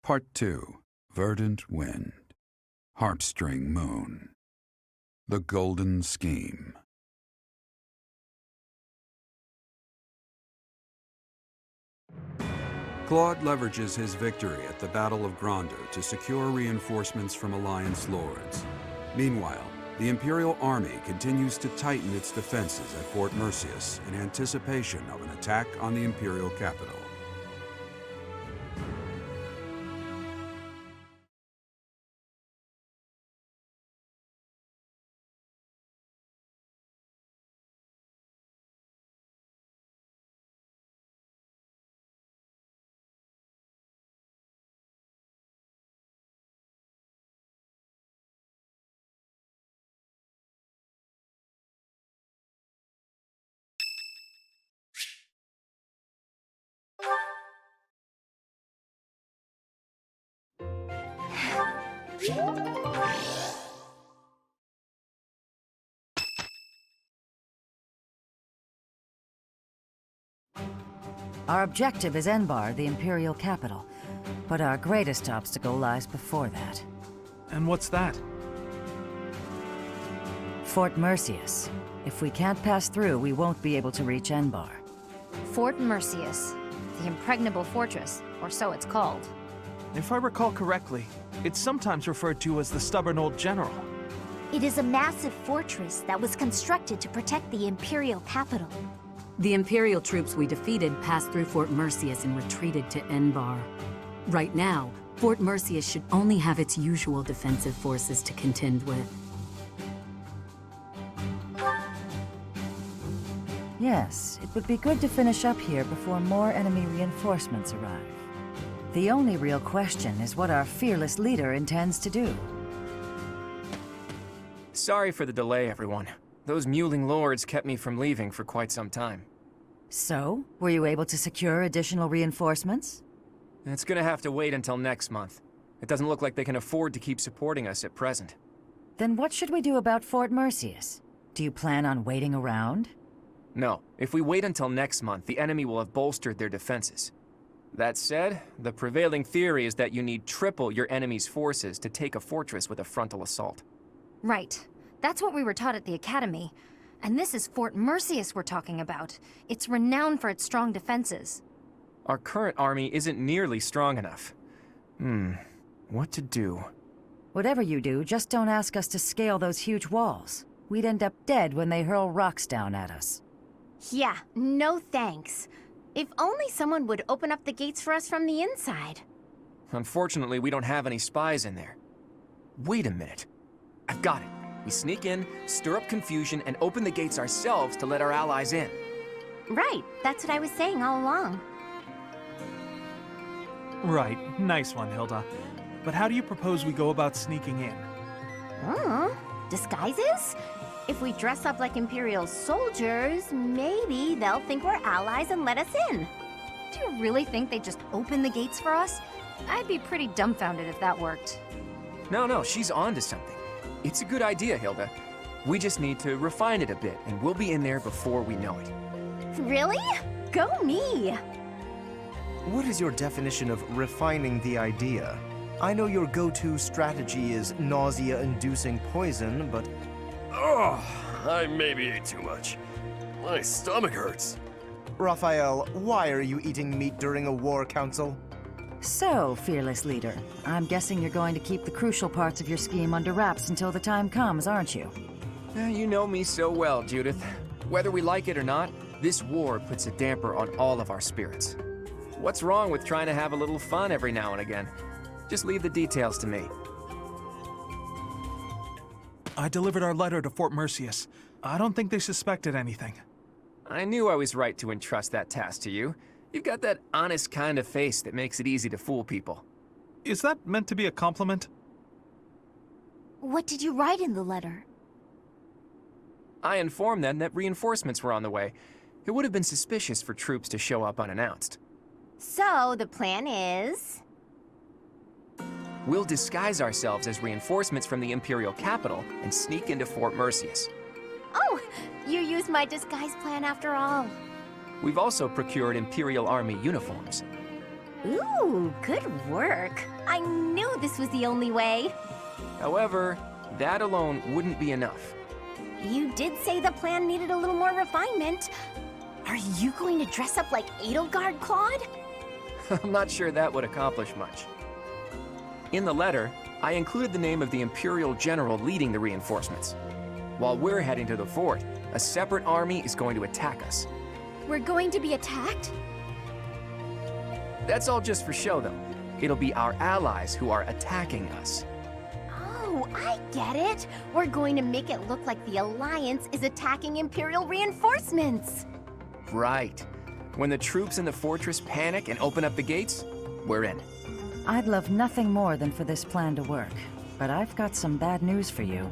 Part 2. Verdant Wind. Harpstring Moon. The Golden Scheme. Claude leverages his victory at the Battle of Gronder to secure reinforcements from Alliance lords. Meanwhile, the Imperial Army continues to tighten its defenses at Fort Merceus in anticipation of an attack on the Imperial capital. Our objective is Enbar, the Imperial capital, but our greatest obstacle lies before that. And what's that? Fort Merceus. If we can't pass through, we won't be able to reach Enbar. Fort Merceus, the impregnable fortress, or so it's called. If I recall correctly, it's sometimes referred to as the Stubborn Old General. It is a massive fortress that was constructed to protect the Imperial capital. The Imperial troops we defeated passed through Fort Merceus and retreated to Enbar. Right now, Fort Merceus should only have its usual defensive forces to contend with. Yes, it would be good to finish up here before more enemy reinforcements arrive. The only real question is what our fearless leader intends to do. Sorry for the delay, everyone. Those Mewling lords kept me from leaving for quite some time. So, were you able to secure additional reinforcements? It's gonna have to wait until next month. It doesn't look like they can afford to keep supporting us at present. Then what should we do about Fort Merceus? Do you plan on waiting around? No, if we wait until next month, the enemy will have bolstered their defenses. That said, the prevailing theory is that you need triple your enemy's forces to take a fortress with a frontal assault. Right. That's what we were taught at the Academy. And this is Fort Merceus we're talking about. It's renowned for its strong defenses. Our current army isn't nearly strong enough. What to do? Whatever you do, just don't ask us to scale those huge walls. We'd end up dead when they hurl rocks down at us. Yeah, no thanks. If only someone would open up the gates for us from the inside. Unfortunately, we don't have any spies in there. Wait a minute. I've got it. We sneak in, stir up confusion, and open the gates ourselves to let our allies in. Right, that's what I was saying all along. Right, nice one, Hilda. But how do you propose we go about sneaking in? Disguises? If we dress up like Imperial soldiers, maybe they'll think we're allies and let us in. Do you really think they'd just open the gates for us? I'd be pretty dumbfounded if that worked. No, she's onto something. It's a good idea, Hilda. We just need to refine it a bit, and we'll be in there before we know it. Really? Go me! What is your definition of refining the idea? I know your go-to strategy is nausea-inducing poison, but... Oh, I maybe ate too much. My stomach hurts. Raphael, why are you eating meat during a war council? So, fearless leader, I'm guessing you're going to keep the crucial parts of your scheme under wraps until the time comes, aren't you? You know me so well, Judith. Whether we like it or not, this war puts a damper on all of our spirits. What's wrong with trying to have a little fun every now and again? Just leave the details to me. I delivered our letter to Fort Merceus. I don't think they suspected anything. I knew I was right to entrust that task to you. You've got that honest kind of face that makes it easy to fool people. Is that meant to be a compliment? What did you write in the letter? I informed them that reinforcements were on the way. It would have been suspicious for troops to show up unannounced. So, the plan is... We'll disguise ourselves as reinforcements from the Imperial capital and sneak into Fort Merceus. Oh, you used my disguise plan after all. We've also procured Imperial Army uniforms. Ooh, good work. I knew this was the only way. However, that alone wouldn't be enough. You did say the plan needed a little more refinement. Are you going to dress up like Edelgard, Claude? I'm not sure that would accomplish much. In the letter, I included the name of the Imperial General leading the reinforcements. While we're heading to the fort, a separate army is going to attack us. We're going to be attacked? That's all just for show, though. It'll be our allies who are attacking us. Oh, I get it. We're going to make it look like the Alliance is attacking Imperial reinforcements. Right. When the troops in the fortress panic and open up the gates, we're in. I'd love nothing more than for this plan to work, but I've got some bad news for you.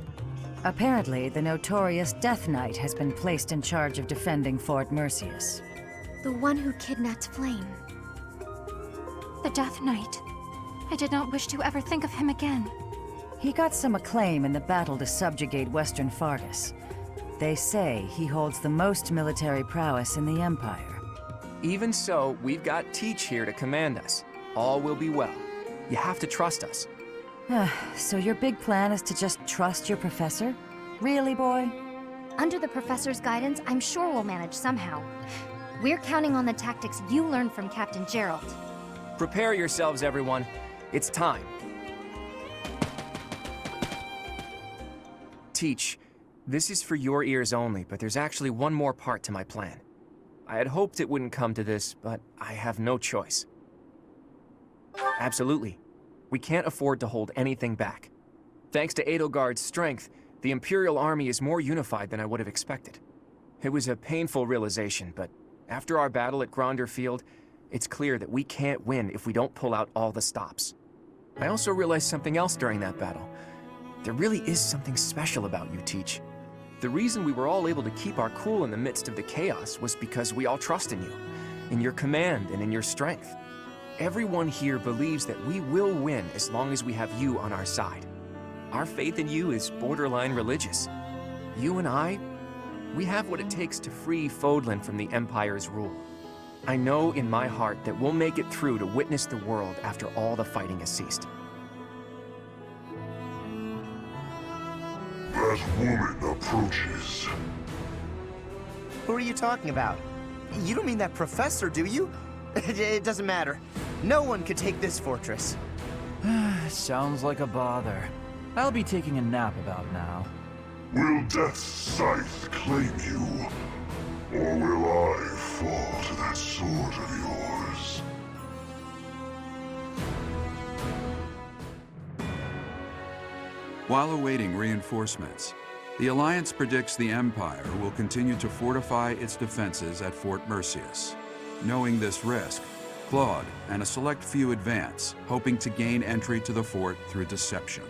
Apparently, the notorious Death Knight has been placed in charge of defending Fort Merceus. The one who kidnapped Flame. The Death Knight. I did not wish to ever think of him again. He got some acclaim in the battle to subjugate Western Fargus. They say he holds the most military prowess in the Empire. Even so, we've got Teach here to command us. All will be well. You have to trust us. So your big plan is to just trust your professor? Really, boy? Under the Professor's guidance, I'm sure we'll manage somehow. We're counting on the tactics you learned from Captain Gerald. Prepare yourselves, everyone. It's time. Teach, this is for your ears only, but there's actually one more part to my plan. I had hoped it wouldn't come to this, but I have no choice. Absolutely. We can't afford to hold anything back. Thanks to Edelgard's strength, the Imperial Army is more unified than I would have expected. It was a painful realization, but after our battle at Gronder Field, it's clear that we can't win if we don't pull out all the stops. I also realized something else during that battle. There really is something special about you, Teach. The reason we were all able to keep our cool in the midst of the chaos was because we all trust in you, in your command and in your strength. Everyone here believes that we will win as long as we have you on our side. Our faith in you is borderline religious. You and I, we have what it takes to free Fodlan from the Empire's rule. I know in my heart that we'll make it through to witness the world after all the fighting has ceased. That woman approaches. Who are you talking about? You don't mean that professor, do you? It doesn't matter. No one could take this fortress. Sounds like a bother. I'll be taking a nap about now. Will Death's scythe claim you? Or will I fall to that sword of yours? While awaiting reinforcements, the Alliance predicts the Empire will continue to fortify its defenses at Fort Merceus. Knowing this risk, Claude and a select few advance, hoping to gain entry to the fort through deception.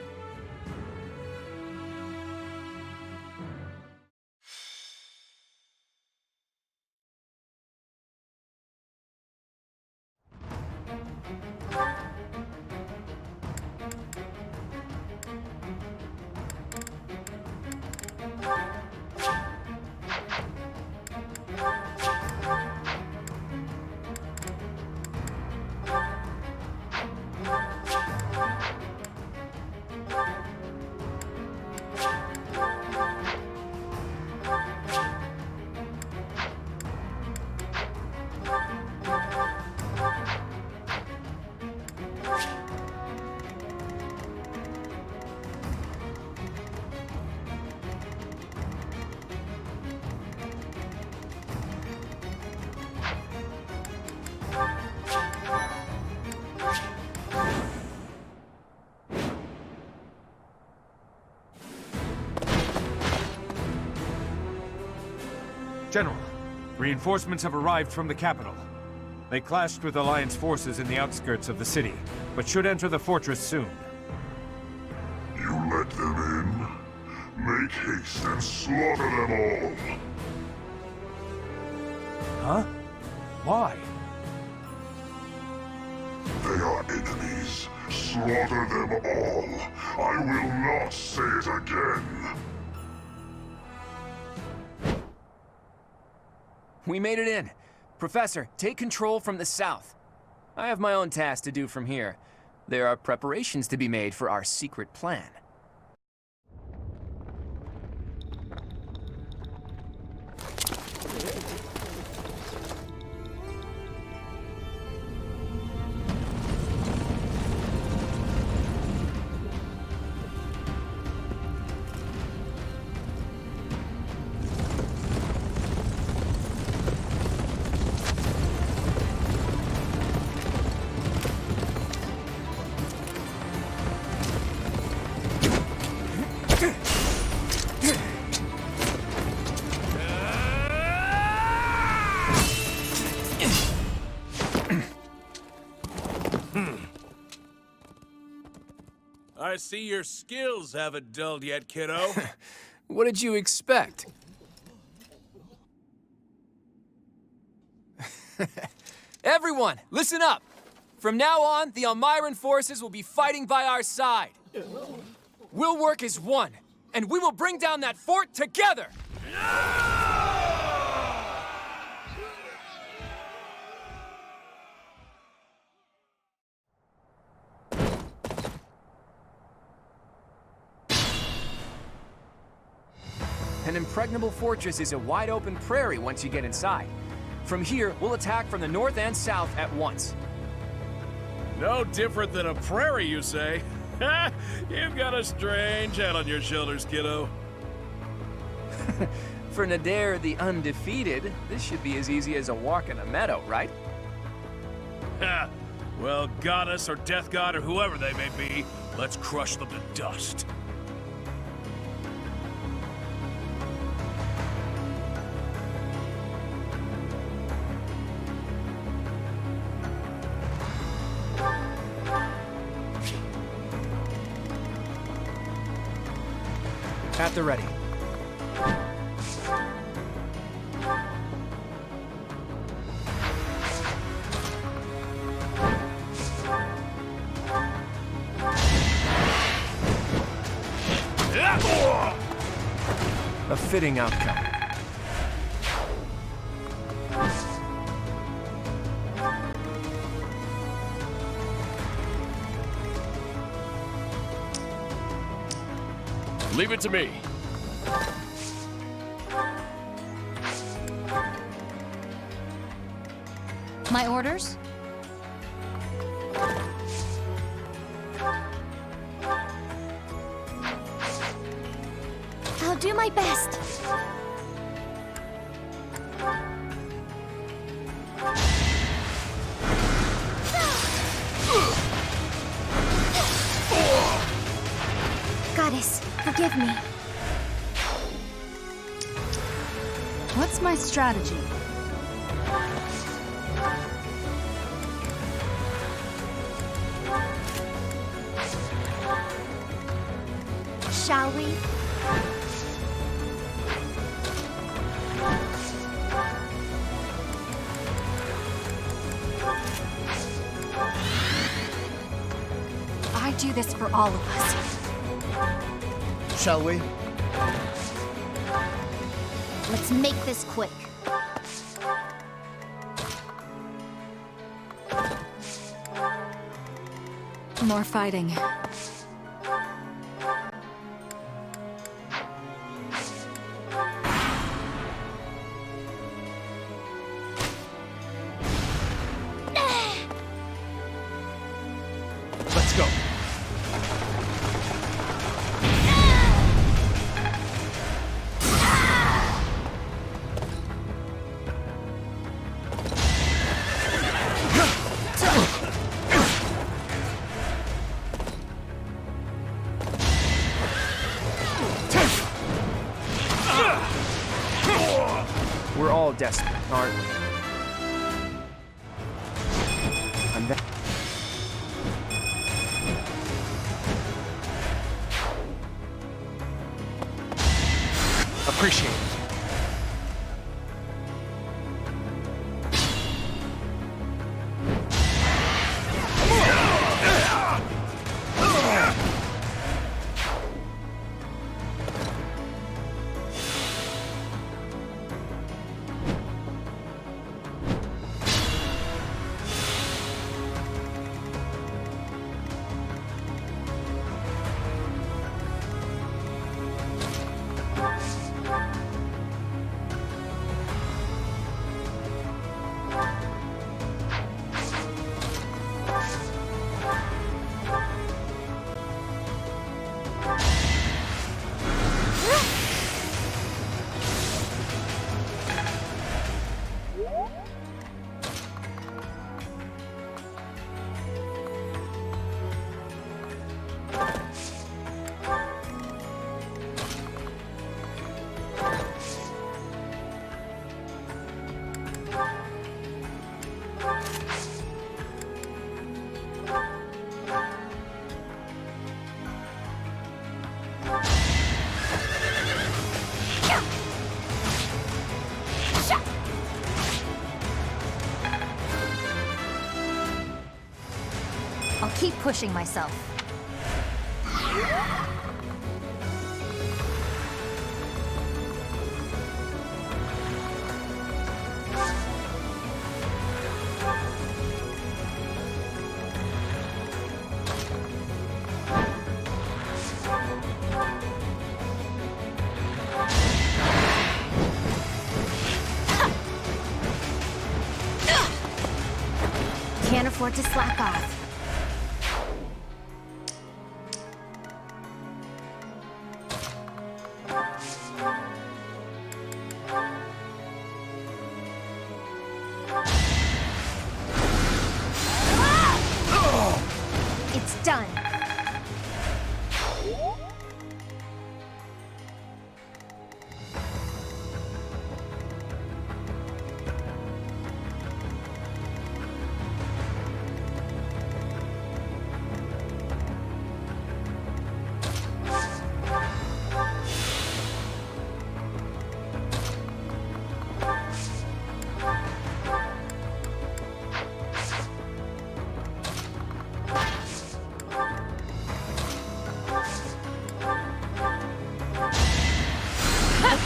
General, reinforcements have arrived from the capital. They clashed with Alliance forces in the outskirts of the city, but should enter the fortress soon. You let them in? Make haste and slaughter them all! Huh? Why? They are enemies. Slaughter them all. I will not say it again. We made it in. Professor, take control from the south. I have my own task to do from here. There are preparations to be made for our secret plan. I see your skills haven't dulled yet, kiddo. What did you expect? Everyone, listen up! From now on, the Elmyran forces will be fighting by our side. We'll work as one, and we will bring down that fort together! An impregnable fortress is a wide-open prairie once you get inside. From here, we'll attack from the north and south at once. No different than a prairie, you say? You've got a strange head on your shoulders, kiddo. For Nadir the Undefeated, this should be as easy as a walk in a meadow, right? Ha! Well, goddess or death god or whoever they may be, let's crush them to dust. At the ready. A fitting outcome. Leave it to me. My orders? I'll do my best. Goddess, forgive me. What's my strategy? Shall we? I do this for all of us. Shall we? Let's make this quick. More fighting. Let's go. We're all desperate, aren't we? And that... Appreciate it. keep pushing myself. Can't afford to slack off. It's done.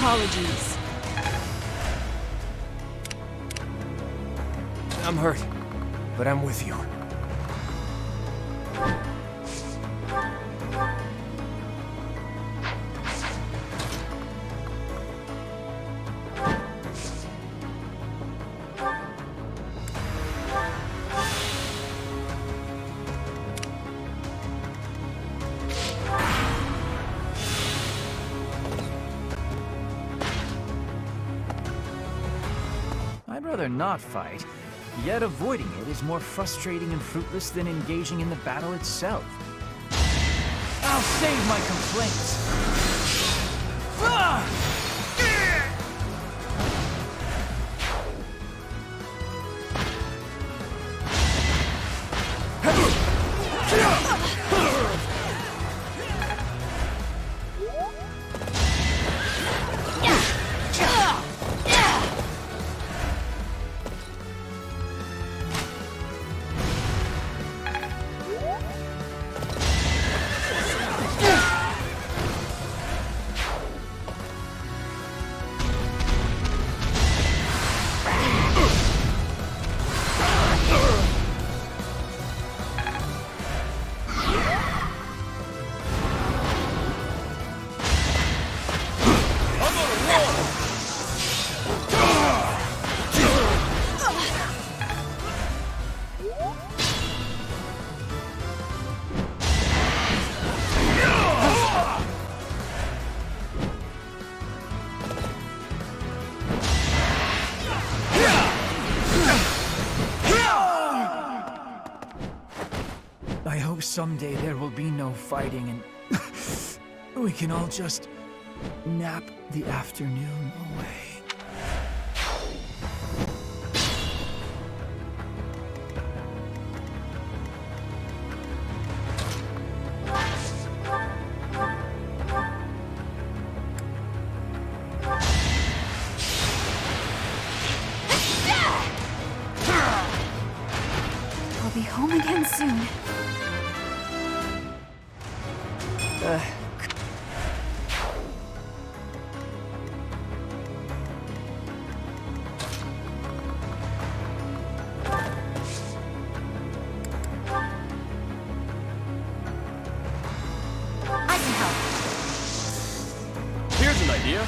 Apologies. I'm hurt, but I'm with you. I'd rather not fight, yet avoiding it is more frustrating and fruitless than engaging in the battle itself. I'll save my complaints. I hope someday there will be no fighting and we can all just nap the afternoon away. I'll be home again soon. I can help. Here's an idea.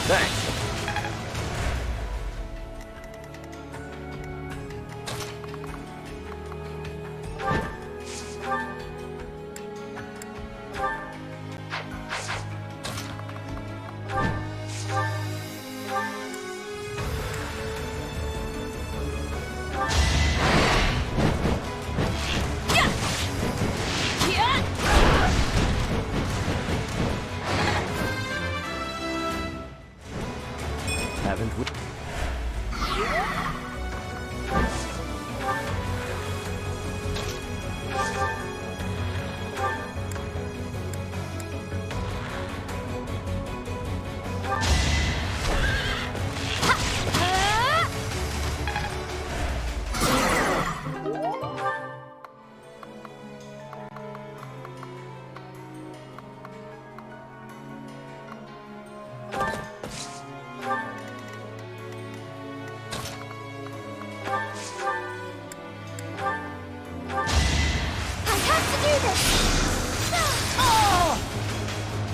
Thanks. haven't we?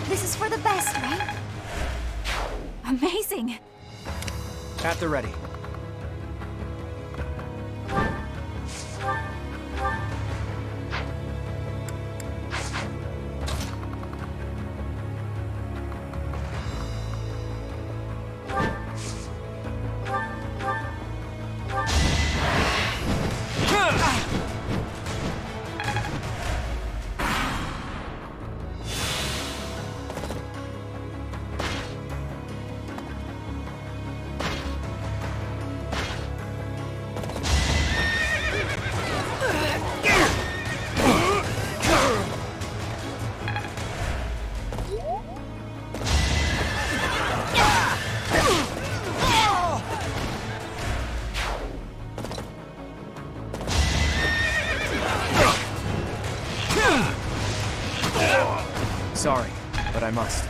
This is for the best, right? Amazing! At the ready. Sorry, but I must.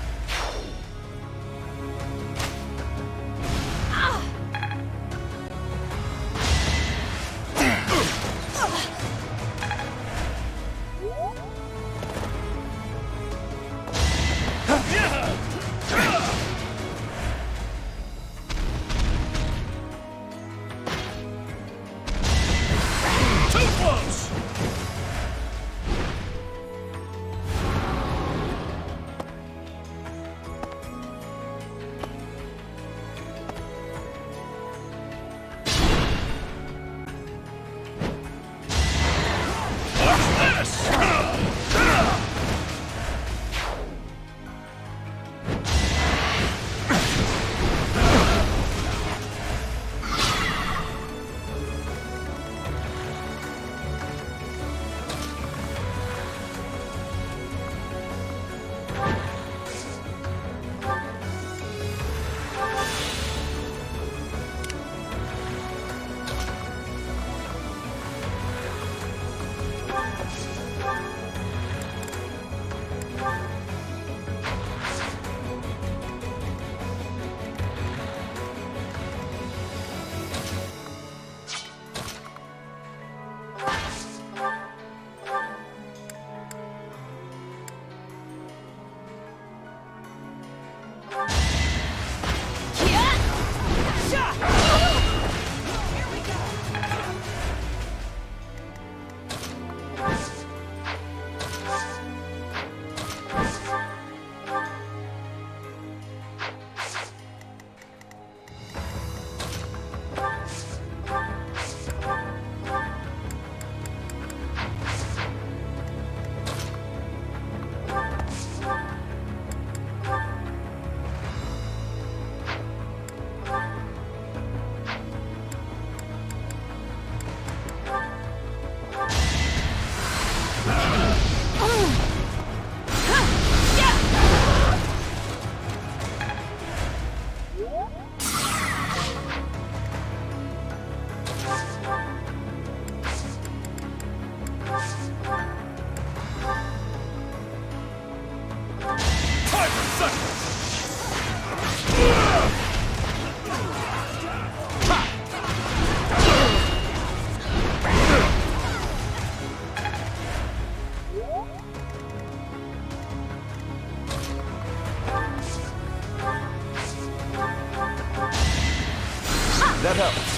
That helps.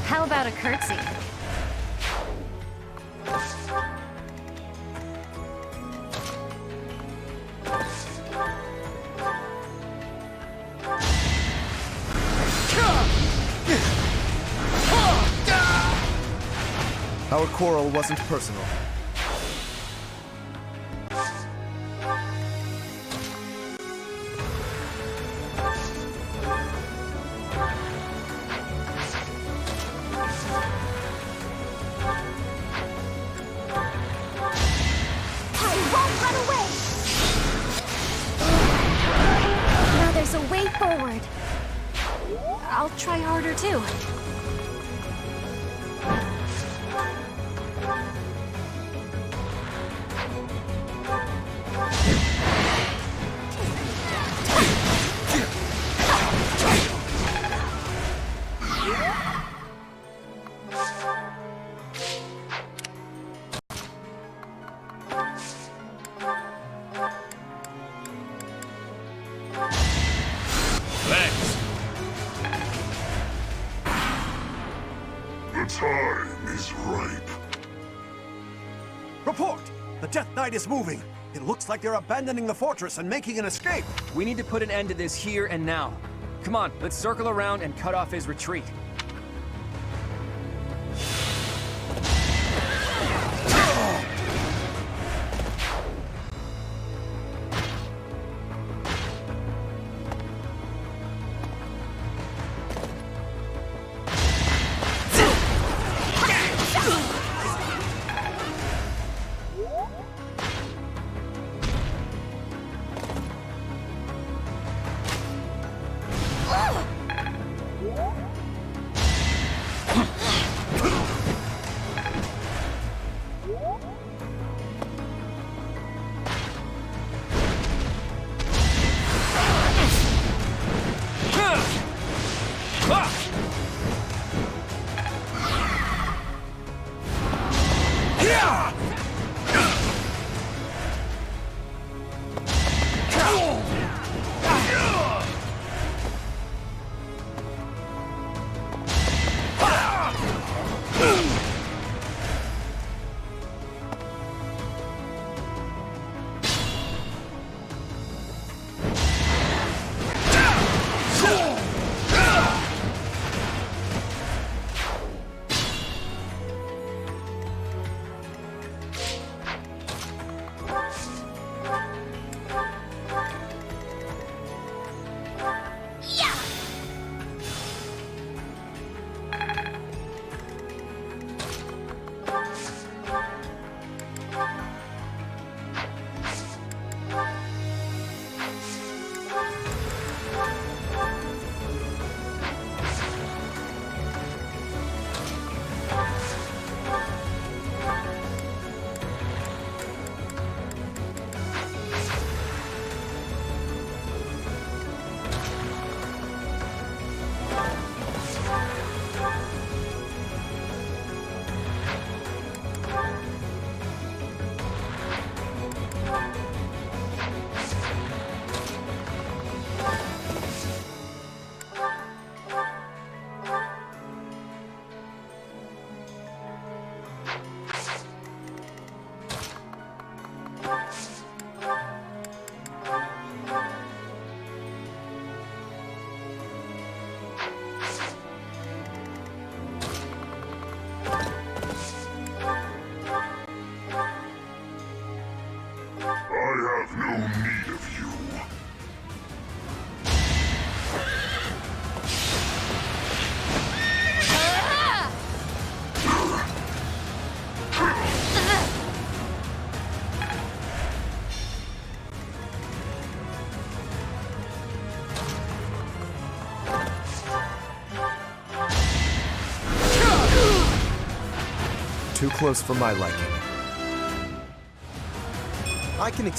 How about a curtsy? Our quarrel wasn't personal. I won't run away! Now there's a way forward. I'll try harder too. Thanks. The time is ripe. Report! The Death Knight is moving. It looks like they're abandoning the fortress and making an escape. We need to put an end to this here and now. Come on, let's circle around and cut off his retreat. I have no need of you. Too close for my liking. I can I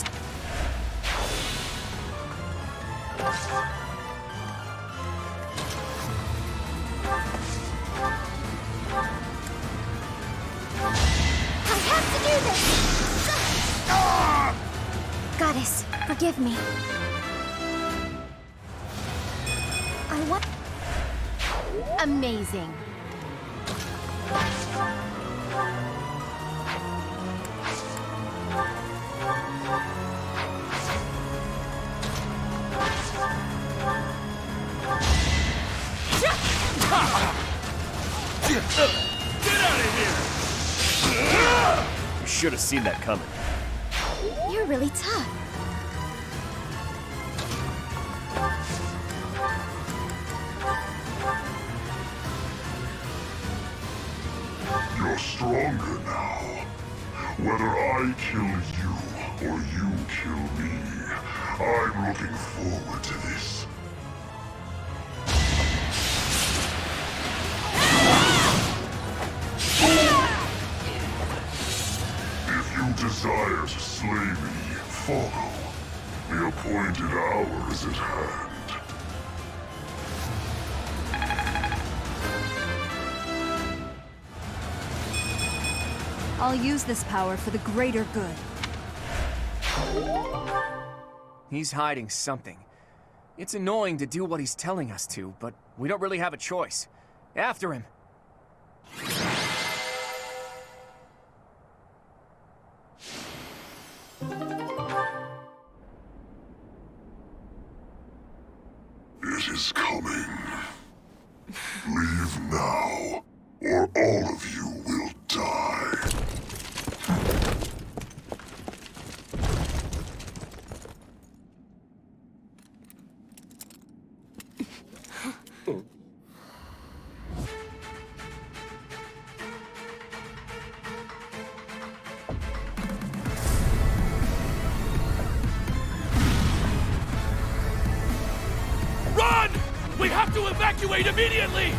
have to do this! Goddess, forgive me. I want... Amazing. Get out of here! should have seen that coming. You're really tough. You're stronger now. Whether I kill you or you kill me, I'm looking forward to this. If you desire to slay me, follow. The appointed hour is at hand. I'll use this power for the greater good. He's hiding something. It's annoying to do what he's telling us to, but we don't really have a choice. After him. It is coming. Leave now, or all of you will die. Run! We have to evacuate immediately!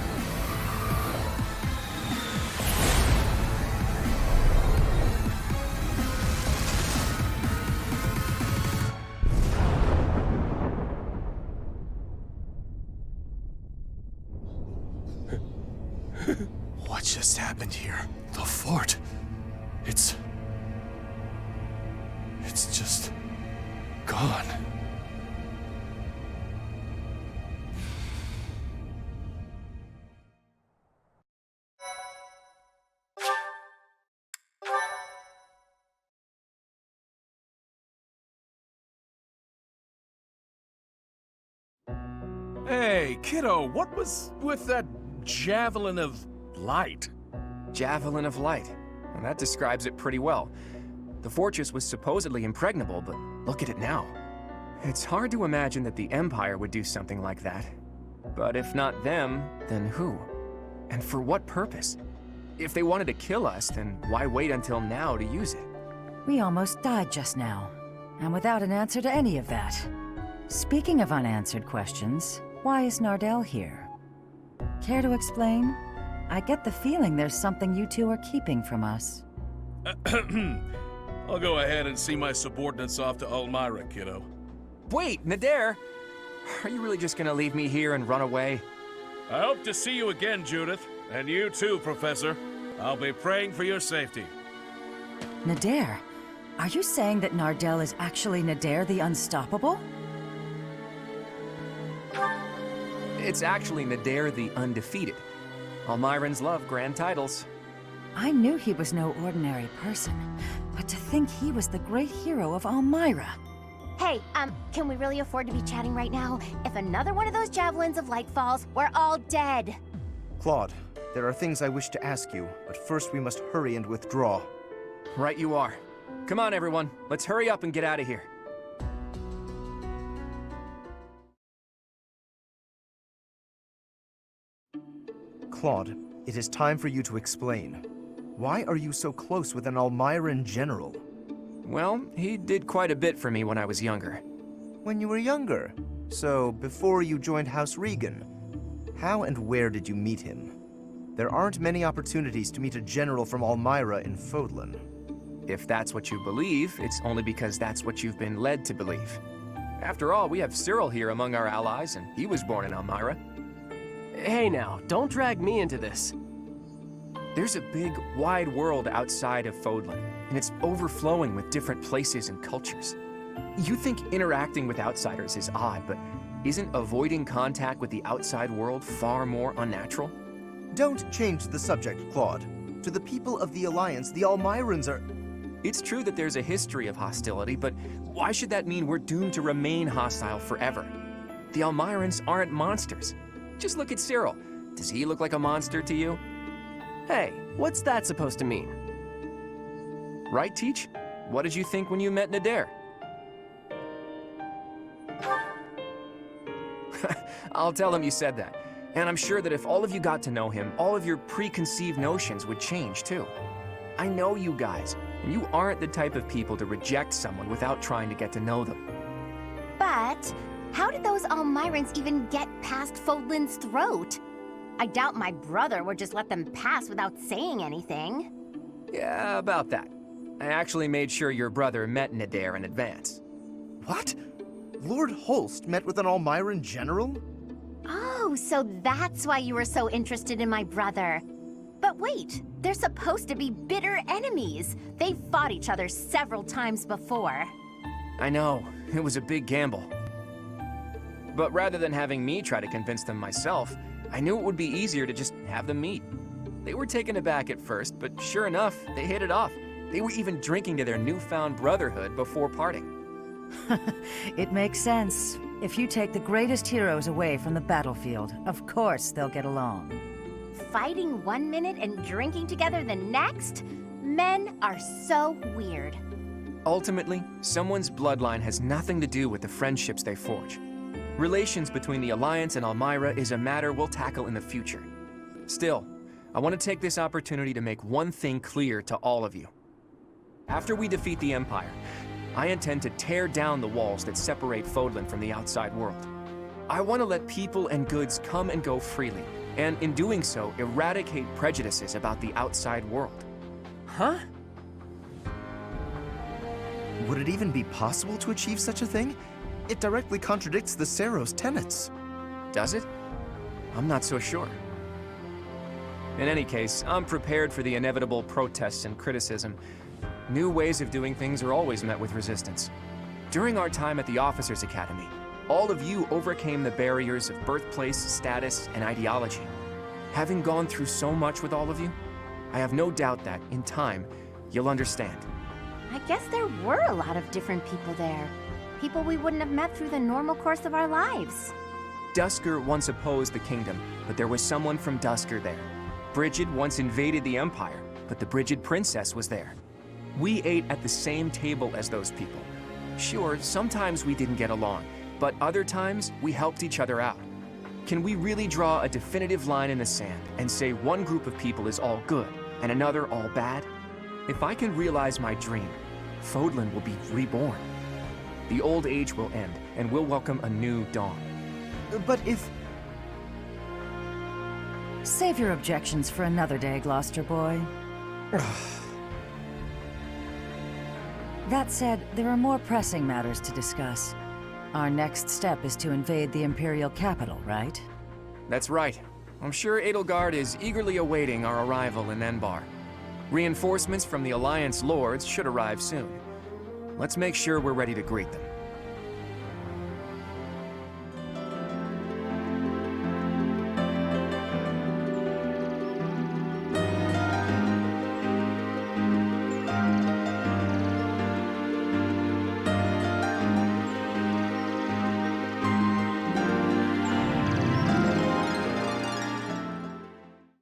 What just happened here? The fort. It's just gone. Hey, kiddo, what was with that javelin of light? Javelin of light. Well, that describes it pretty well. The fortress was supposedly impregnable, but look at it now. It's hard to imagine that the Empire would do something like that. But if not them, then who? And for what purpose? If they wanted to kill us, then why wait until now to use it? We almost died just now, and without an answer to any of that. Speaking of unanswered questions, why is Nardell here? Care to explain? I get the feeling there's something you two are keeping from us. I'll go ahead and see my subordinates off to Elmyra, kiddo. Wait, Nader! Are you really just gonna leave me here and run away? I hope to see you again, Judith. And you too, Professor. I'll be praying for your safety. Nader, are you saying that Nardell is actually Nader the Unstoppable? It's actually Nader the Undefeated. Almyrans love grand titles. I knew he was no ordinary person, but to think he was the great hero of Elmyra. Hey, can we really afford to be chatting right now? If another one of those javelins of light falls, we're all dead. Claude, there are things I wish to ask you, but first we must hurry and withdraw. Right you are. Come on, everyone. Let's hurry up and get out of here. Claude, it is time for you to explain. Why are you so close with an Almyran general? Well, he did quite a bit for me when I was younger. When you were younger? So, before you joined House Regan? How and where did you meet him? There aren't many opportunities to meet a general from Almyra in Fodlan. If that's what you believe, it's only because that's what you've been led to believe. After all, we have Cyril here among our allies, and he was born in Elmyra. Hey now, don't drag me into this. There's a big, wide world outside of Fodlan, and it's overflowing with different places and cultures. You think interacting with outsiders is odd, but isn't avoiding contact with the outside world far more unnatural? Don't change the subject, Claude. To the people of the Alliance, the Almyrans are... It's true that there's a history of hostility, but why should that mean we're doomed to remain hostile forever? The Almyrans aren't monsters. Just look at Cyril. Does he look like a monster to you? Hey, what's that supposed to mean? Right, Teach? What did you think when you met Nadir? I'll tell him you said that. And I'm sure that if all of you got to know him, all of your preconceived notions would change too. I know you guys, and you aren't the type of people to reject someone without trying to get to know them. But how did those Almyrans even get past Fodlan's throat? I doubt my brother would just let them pass without saying anything. Yeah, about that. I actually made sure your brother met Nadir in advance. What? Lord Holst met with an Almyran general? Oh, so that's why you were so interested in my brother. But wait, they're supposed to be bitter enemies. They've fought each other several times before. I know, it was a big gamble. But rather than having me try to convince them myself, I knew it would be easier to just have them meet. They were taken aback at first, but sure enough, they hit it off. They were even drinking to their newfound brotherhood before parting. It makes sense. If you take the greatest heroes away from the battlefield, of course they'll get along. Fighting one minute and drinking together the next? Men are so weird. Ultimately, someone's bloodline has nothing to do with the friendships they forge. Relations between the Alliance and Almyra is a matter we'll tackle in the future. Still, I want to take this opportunity to make one thing clear to all of you. After we defeat the Empire, I intend to tear down the walls that separate Fodlan from the outside world. I want to let people and goods come and go freely, and in doing so, eradicate prejudices about the outside world. Huh? Would it even be possible to achieve such a thing? It directly contradicts the Seros' tenets. Does it? I'm not so sure. In any case, I'm prepared for the inevitable protests and criticism. New ways of doing things are always met with resistance. During our time at the Officers' Academy, all of you overcame the barriers of birthplace, status, and ideology. Having gone through so much with all of you, I have no doubt that, in time, you'll understand. I guess there were a lot of different people there. People we wouldn't have met through the normal course of our lives. Duscur once opposed the kingdom, but there was someone from Duscur there. Brigid once invaded the Empire, but the Brigid princess was there. We ate at the same table as those people. Sure, sometimes we didn't get along, but other times we helped each other out. Can we really draw a definitive line in the sand and say one group of people is all good and another all bad? If I can realize my dream, Fodlan will be reborn. The old age will end, and we'll welcome a new dawn. But if... Save your objections for another day, Gloucester boy. That said, there are more pressing matters to discuss. Our next step is to invade the Imperial capital, right? That's right. I'm sure Edelgard is eagerly awaiting our arrival in Enbar. Reinforcements from the Alliance Lords should arrive soon. Let's make sure we're ready to greet them.